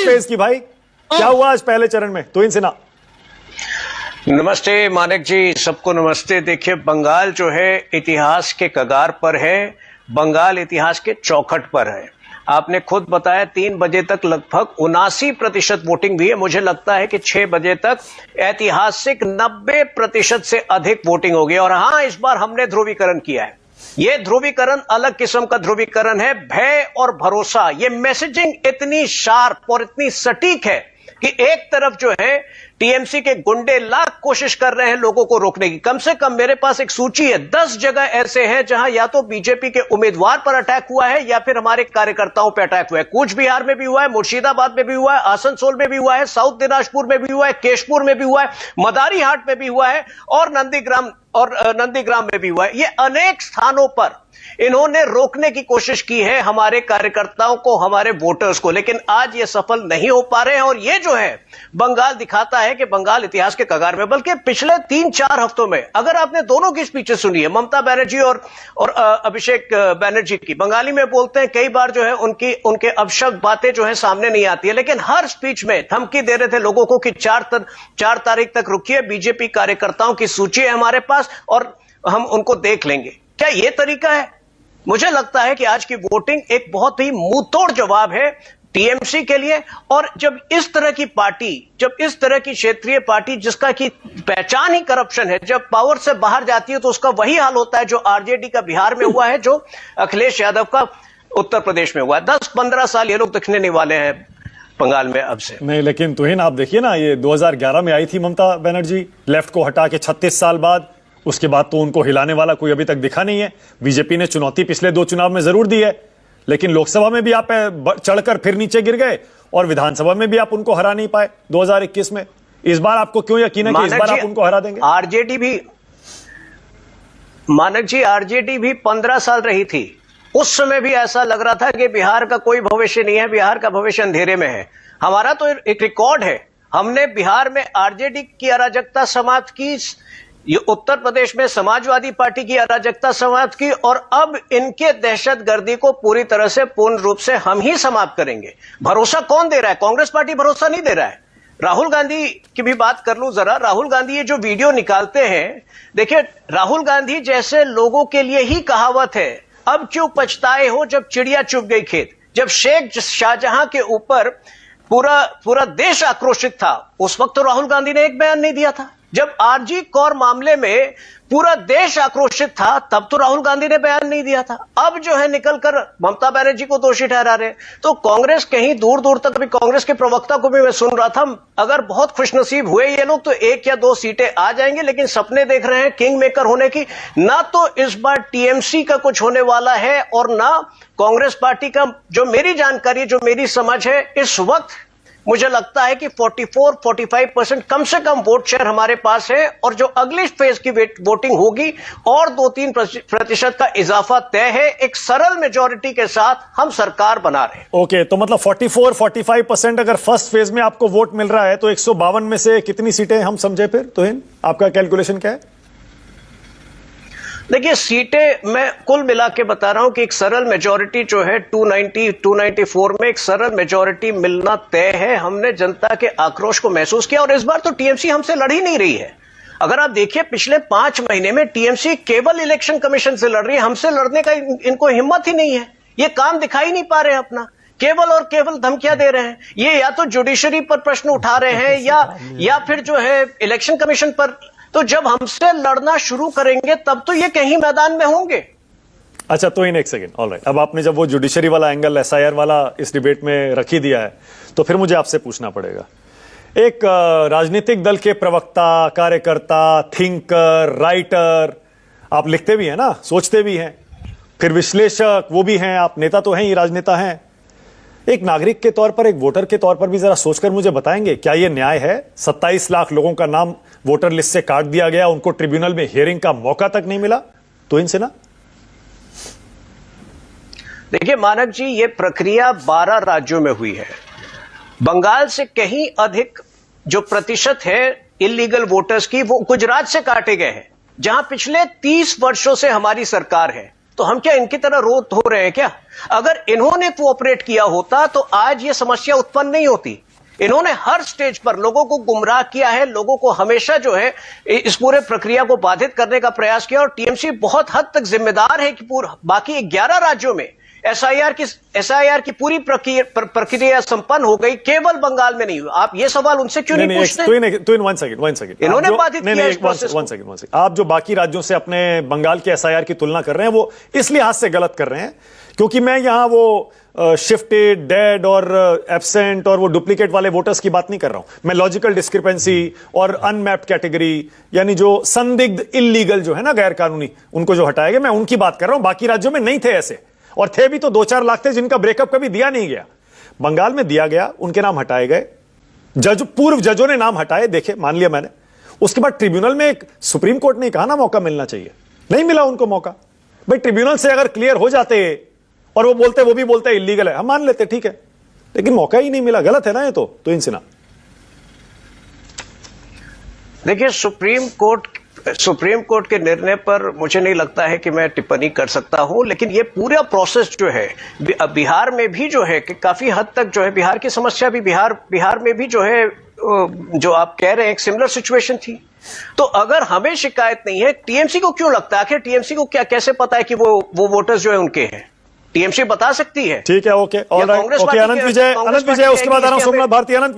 First phase की भाई क्या हुआ आज पहले चरण में? तुहिन सिन्हा। नमस्ते मानिक जी, सबको नमस्ते। देखिए, बंगाल जो है इतिहास के कगार पर है, बंगाल इतिहास के चौखट पर है। आपने खुद बताया 3 बजे तक लगभग 79% वोटिंग भी है। मुझे लगता है कि 6 बजे तक ऐतिहासिक 90% से अधिक वोटिंग होगी। और हां, इस बार हमने ध्रुवीकरण किया है। यह ध्रुवीकरण अलग किस्म का ध्रुवीकरण है, भय और भरोसा। यह मैसेजिंग इतनी शार्प और इतनी सटीक है कि एक तरफ जो है टीएमसी के गुंडे लाख कोशिश कर रहे हैं लोगों को रोकने की। कम से कम मेरे पास एक सूची है, 10 जगह ऐसे हैं जहां या तो बीजेपी के उम्मीदवार पर अटैक हुआ है या फिर हमारे कार्यकर्ताओं पर अटैक हुआ है। कूच बिहार में भी हुआ है, मुर्शिदाबाद में भी हुआ है, आसनसोल में भी हुआ है, साउथ दिनाजपुर में भी हुआ है, केशपुर में भी हुआ है, मदारीहाट में भी हुआ है और नंदीग्राम में भी हुआ है। ये अनेक स्थानों पर इन्होंने रोकने की कोशिश की है हमारे कार्यकर्ताओं को, हमारे वोटर्स को, लेकिन आज ये सफल नहीं हो पा रहे हैं। और ये जो है बंगाल दिखाता है कि बंगाल इतिहास के कगार में। बल्कि पिछले 3-4 हफ्तों में अगर आपने दोनों की स्पीचेस सुनी है, ममता बनर्जी और अभिषेक बनर्जी की, बंगाली में बोलते हैं, कई बार जो है उनके अपशब्द बातें जो है सामने नहीं आती है, लेकिन हर स्पीच में धमकी दे रहे थे लोगों को कि 4 तारीख तक रुकिए, बीजेपी कार्यकर्ताओं की सूची है हमारे पास और हम उनको देख लेंगे। क्या यह तरीका है? मुझे लगता है कि आज की वोटिंग एक बहुत ही मुंहतोड़ जवाब है टीएमसी के लिए। और जब इस तरह की पार्टी, जब इस तरह की क्षेत्रीय पार्टी जिसका की पहचान ही करप्शन है, जब पावर से बाहर जाती है तो उसका वही हाल होता है जो आरजेडी का बिहार में हुआ है, जो अखिलेश यादव का उत्तर प्रदेश में हुआ है। 10-15 साल ये लोग दिखने नहीं वाले हैं बंगाल में अब से। नहीं, लेकिन तुहिन आप देखिए ना, ये 2011 में आई थी ममता बनर्जी, लेफ्ट को हटा के 36 साल बाद। उसके बाद तो उनको हिलाने वाला कोई अभी तक दिखा नहीं है। बीजेपी ने चुनौती पिछले 2 चुनाव में जरूर दी है, लेकिन लोकसभा में भी आप चढ़कर फिर नीचे गिर गए और विधानसभा में भी आप उनको हरा नहीं पाए 2021 में। इस बार आपको क्यों यकीन है कि इस बार आप उनको हरा देंगे? आरजेडी भी, मानक जी, आरजेडी भी 15 साल रही थी। उस समय भी ऐसा लग रहा था कि बिहार का कोई भविष्य नहीं है, बिहार का भविष्य अंधेरे में है। हमारा तो एक रिकॉर्ड है, हमने बिहार में आरजेडी की अराजकता समाप्त की, ये उत्तर प्रदेश में समाजवादी पार्टी की अराजकता समाप्त की, और अब इनके दहशतगर्दी को पूरी तरह से, पूर्ण रूप से हम ही समाप्त करेंगे। भरोसा कौन दे रहा है? कांग्रेस पार्टी भरोसा नहीं दे रहा है। राहुल गांधी की भी बात कर लूं जरा। राहुल गांधी ये जो वीडियो निकालते हैं, देखिए, राहुल गांधी जैसे लोगों के लिए ही कहावत है, अब क्यों पछताए हो जब चिड़िया चुग गई खेत। जब शेख शाहजहां के ऊपर पूरा देश आक्रोशित था, उस वक्त तो राहुल गांधी ने एक बयान नहीं दिया था। जब आरजी कौर मामले में पूरा देश आक्रोशित था, तब तो राहुल गांधी ने बयान नहीं दिया था। अब जो है निकलकर ममता बनर्जी को दोषी ठहरा रहे। तो कांग्रेस कहीं दूर दूर तक, अभी कांग्रेस के प्रवक्ता को भी मैं सुन रहा था, अगर बहुत खुशनसीब हुए ये लोग तो 1 या 2 सीटें आ जाएंगे, लेकिन सपने देख रहे हैं किंग मेकर होने की। ना तो इस बार टीएमसी का कुछ होने वाला है और ना कांग्रेस पार्टी का। जो मेरी जानकारी, जो मेरी समझ है, इस वक्त मुझे लगता है कि 44-45% कम से कम वोट शेयर हमारे पास है, और जो अगली फेज की वोटिंग होगी और 2-3% का इजाफा तय है। एक सरल मेजॉरिटी के साथ हम सरकार बना रहे हैं। ओके, तो मतलब 44-45% अगर फर्स्ट फेज में आपको वोट मिल रहा है तो 152 में से कितनी सीटें हम समझे फिर? तुहिन, आपका कैलकुलेशन क्या है? देखिए, सीटें मैं कुल मिला के बता रहा हूं कि एक सरल मेजॉरिटी जो है 294 में एक सरल मेजॉरिटी मिलना तय है। हमने जनता के आक्रोश को महसूस किया, और इस बार तो टीएमसी हमसे लड़ ही नहीं रही है। अगर आप देखिए, पिछले 5 महीने में टीएमसी केवल इलेक्शन कमीशन से लड़ रही है, हमसे लड़ने का इनको हिम्मत ही नहीं है। ये काम दिखाई नहीं पा रहे अपना, केवल और केवल धमकियां दे रहे हैं। ये या तो जुडिशरी पर प्रश्न उठा रहे हैं या फिर जो है इलेक्शन कमीशन पर। तो जब हमसे लड़ना शुरू करेंगे तब तो ये कहीं मैदान में होंगे। अच्छा, तो इन एक सेकंड, ऑलराइट। अब आपने जब वो जुडिशरी वाला एंगल, एसआईआर वाला इस डिबेट में रख ही दिया है, तो फिर मुझे आपसे पूछना पड़ेगा। एक राजनीतिक दल के प्रवक्ता, कार्यकर्ता, थिंकर, राइटर, आप लिखते भी हैं ना, सोचते भी हैं, फिर विश्लेषक वो भी हैं, आप नेता तो हैं ही, राजनेता हैं। एक नागरिक के तौर पर, एक वोटर के तौर पर भी जरा सोचकर मुझे बताएंगे, क्या यह न्याय है? 27 लाख लोगों का नाम वोटर लिस्ट से काट दिया गया, उनको ट्रिब्यूनल में हियरिंग का मौका तक नहीं मिला। तो इनसे ना, देखिए मानक जी, ये प्रक्रिया 12 राज्यों में हुई है। बंगाल से कहीं अधिक जो प्रतिशत है इलीगल वोटर्स की, वो गुजरात से काटे गए हैं, जहां पिछले 30 वर्षों से हमारी सरकार है। तो हम क्या इनकी तरह रो धो रहे हैं क्या? अगर इन्होंने कोऑपरेट किया होता तो आज ये समस्या उत्पन्न नहीं होती। इन्होंने हर स्टेज पर लोगों को गुमराह किया है, लोगों को हमेशा जो है इस पूरे प्रक्रिया को बाधित करने का प्रयास किया, और टीएमसी बहुत हद तक जिम्मेदार है कि बाकी 11 राज्यों में एसआईआर की पूरी प्रक्रिया संपन्न हो गई, केवल बंगाल में नहीं हुई। आप ये सवाल उनसे क्यों नहीं पूछते? तो इन वन सेकंड इन्होंने बाधित किया इस प्रोसेस को। वन सेकंड आप जो बाकी राज्यों से अपने बंगाल के एसआईआर की तुलना कर रहे हैं वो इस लिहाज से गलत कर रहे हैं क्योंकि मैं यहां वो शिफ्टेड, डेड और एब्सेंट और वो डुप्लीकेट वाले वोटर्स की बात नहीं कर रहा हूं। मैं लॉजिकल डिस्क्रिपेंसी और अनमैप्ड कैटेगरी यानी जो संदिग्ध इल्लीगल जो है ना गैर कानूनी, उनको जो हटाया गया, मैं उनकी बात कर रहा हूं। बाकी राज्यों में नहीं थे ऐसे, और थे भी तो 2-4 लाख थे जिनका ब्रेकअप कभी दिया नहीं गया। बंगाल में दिया गया, उनके नाम हटाए गए, पूर्व जजों ने नाम हटाए, देखे, मान लिया मैंने। उसके बाद ट्रिब्यूनल में एक सुप्रीम कोर्ट ने कहा ना मौका मिलना चाहिए, नहीं मिला उनको मौका। भाई ट्रिब्यूनल से अगर क्लियर हो जाते और वो भी बोलते इलीगल है, हम मान लेते, ठीक है, लेकिन मौका ही नहीं मिला। गलत है ना ये तो इनसे ना। देखिए, सुप्रीम कोर्ट के निर्णय पर मुझे नहीं लगता है कि मैं टिप्पणी कर सकता हूं, लेकिन ये पूरा प्रोसेस जो है बिहार में भी जो है कि काफी हद तक जो है बिहार की समस्या भी बिहार में भी जो है जो आप कह रहे हैं एक सिमिलर सिचुएशन थी। तो अगर हमें शिकायत नहीं है, टीएमसी को क्यों लगता है? आखिर टीएमसी को क्या कैसे पता है कि वो वोटर्स जो है उनके हैं? टीएमसी बता सकती है। ठीक है, ओके, ऑलराइट, ओके। अनंत विजय, उसके बाद आ रहा हूं सोमनाथ भारती। अनंत